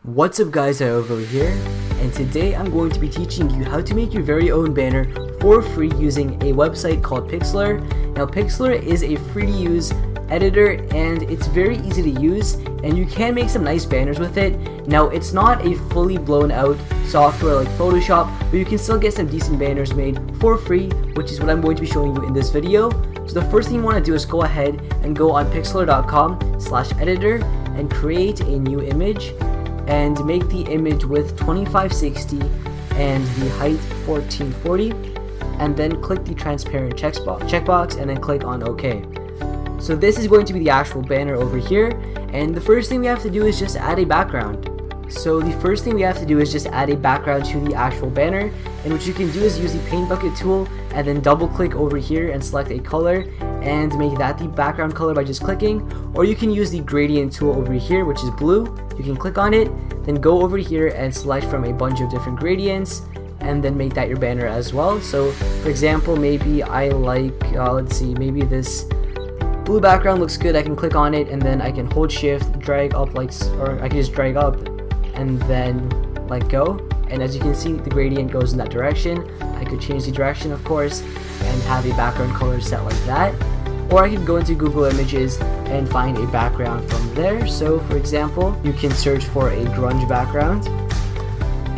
What's up guys, over here, and today I'm going to be teaching you how to make your very own banner for free using a website called Pixlr. Now Pixlr is a free to use editor and it's very easy to use and you can make some nice banners with it. Now it's not a fully blown out software like Photoshop, but you can still get some decent banners made for free, which is what I'm going to be showing you in this video. So the first thing you want to do is go ahead and go on pixlr.com/editor and create a new image and make the image width 2560 and the height 1440, and then click the transparent checkbox and then click on OK. So this is going to be the actual banner over here, and the first thing we have to do is just add a background. So the first thing we have to do is just add a background to the actual banner, and what you can do is use the paint bucket tool and then double click over here and select a color and make that the background color by just clicking, or you can use the gradient tool over here, which is blue. You can click on it, then go over here and select from a bunch of different gradients and then make that your banner as well. So for example, maybe I like let's see, maybe this blue background looks good. I can click on it and then I can hold shift, drag up, or I can just drag up and then let go, and as you can see the gradient goes in that direction. I could change the direction of course and have a background color set like that, or I can go into Google Images and find a background from there. So for example, you can search for a grunge background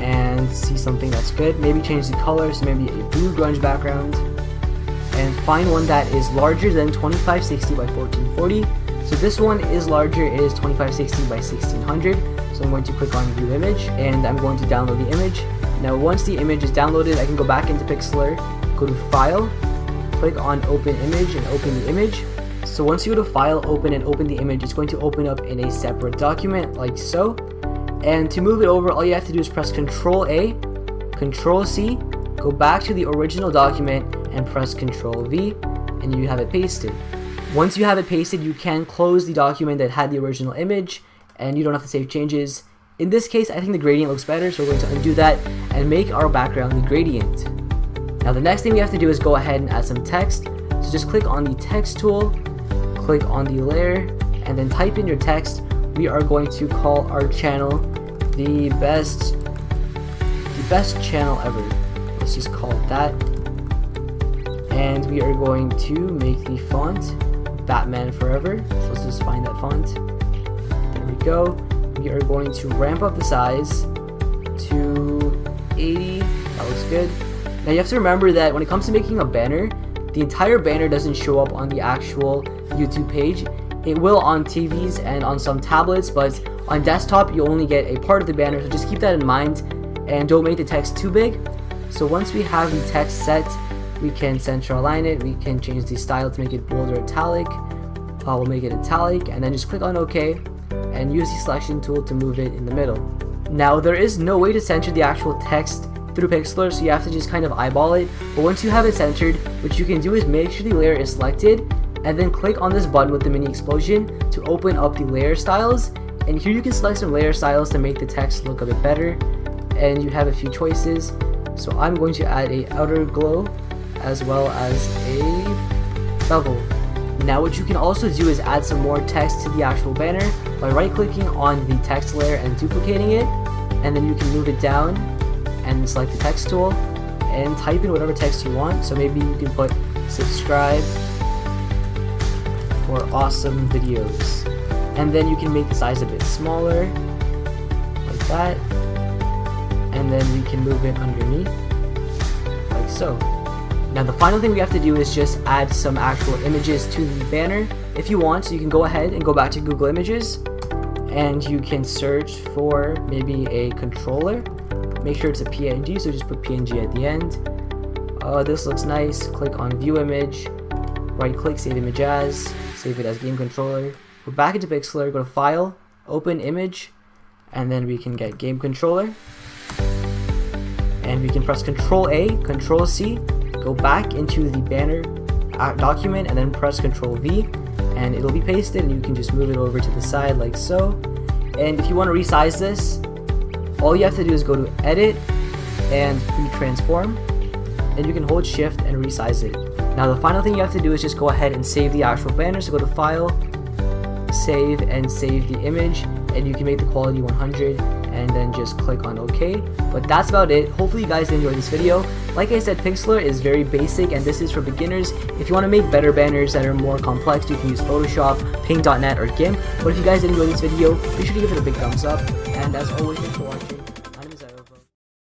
and see something that's good. Maybe change the color, so maybe a blue grunge background, and find one that is larger than 2560 by 1440. So this one is larger, it is 2560 by 1600. So I'm going to click on view image and I'm going to download the image. Now once the image is downloaded, I can go back into Pixlr, go to file, click on open image and open the image. So once you go to file, open and open the image, it's going to open up in a separate document like so. And to move it over, all you have to do is press Ctrl A, Ctrl C, go back to the original document and press Ctrl V, and you have it pasted. Once you have it pasted, you can close the document that had the original image and you don't have to save changes. In this case, I think the gradient looks better, so we're going to undo that and make our background the gradient. Now the next thing we have to do is go ahead and add some text. So just click on the text tool, click on the layer, and then type in your text. We are going to call our channel the best channel ever. Let's just call it that. And we are going to make the font Batman Forever. So let's just find that font. There we go. We are going to ramp up the size to 80. That looks good. Now you have to remember that when it comes to making a banner, the entire banner doesn't show up on the actual YouTube page. It will on TVs and on some tablets, but on desktop you only get a part of the banner, so just keep that in mind and don't make the text too big. So once we have the text set, we can center align it, we can change the style to make it bold or italic. We'll make it italic and then just click on OK and use the selection tool to move it in the middle. Now there is no way to center the actual text through Pixlr, so you have to just kind of eyeball it. But once you have it centered, what you can do is make sure the layer is selected and then click on this button with the mini explosion to open up the layer styles, and here you can select some layer styles to make the text look a bit better, and you have a few choices. So I'm going to add a outer glow as well as a bevel. Now what you can also do is add some more text to the actual banner by right clicking on the text layer and duplicating it, and then you can move it down and select the text tool and type in whatever text you want. So maybe you can put subscribe for awesome videos, and then you can make the size a bit smaller like that, and then we can move it underneath like so. Now the final thing we have to do is just add some actual images to the banner if you want. So you can go ahead and go back to Google Images and you can search for maybe a controller. Make sure it's a PNG, so just put PNG at the end. This looks nice. Click on view image, right click, save image as, save it as game controller. Go back into Pixlr, go to file, open image, and then we can get game controller. And we can press Ctrl A, Ctrl C, go back into the banner document and then press Ctrl V and it'll be pasted, and you can just move it over to the side like so. And if you want to resize this, all you have to do is go to edit and free transform, and you can hold shift and resize it. Now the final thing you have to do is just go ahead and save the actual banner. So go to file, save, and save the image, and you can make the quality 100 and then just click on OK. But that's about it. Hopefully you guys enjoyed this video. Like I said, Pixlr is very basic and this is for beginners. If you want to make better banners that are more complex, you can use Photoshop, Paint.net, or GIMP. But if you guys enjoyed this video, be sure to give it a big thumbs up. And as always, thanks for watching.